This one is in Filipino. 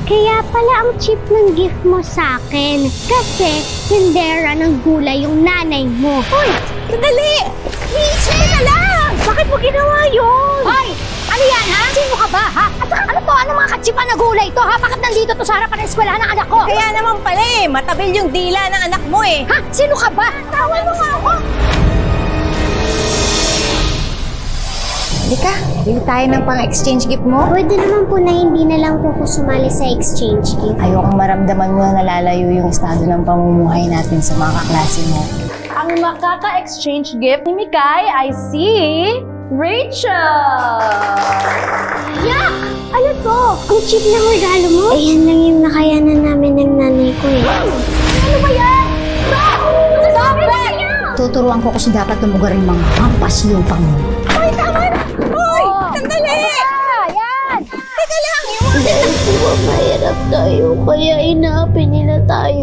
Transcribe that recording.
Kaya pala ang cheap ng gift mo sa akin. Kasi tindera ng gulay yung nanay mo. Hoy! Sandali! Teka lang! Bakit mo ginawa yun? Hoy! Ano yan, ha? Sino ka ba, ha? At saka ano to? Ano mga katsipan na gulay to, ha? Bakit nandito to sa harapan ng eskwelahan ng anak ko? Kaya naman pala matabil yung dila ng anak mo Ha? Sino ka ba? Tawan mo nga ako! Halika, bili tayo ng pang-exchange gift mo. Pwede naman po na hindi na lang po ko sumali sa exchange gift. Ayokong maramdaman mo na nalalayo yung estado ng pamumuhay natin sa mga kaklase mo. Ang makaka-exchange gift ni Mikay ay si Rachel! Yak! Ano to? Ang cheap ng regalo mo? Ayan lang yung nakayanan namin ng nanay ko eh. Ano ba yan? Stop it! Tuturuan ko kasi dapat tumugarin mga hampas lupa mo. Hoy, tama na! Hoy! Sandali! Yan! Teka lang! Mahirap tayo, kaya inapin nila tayo.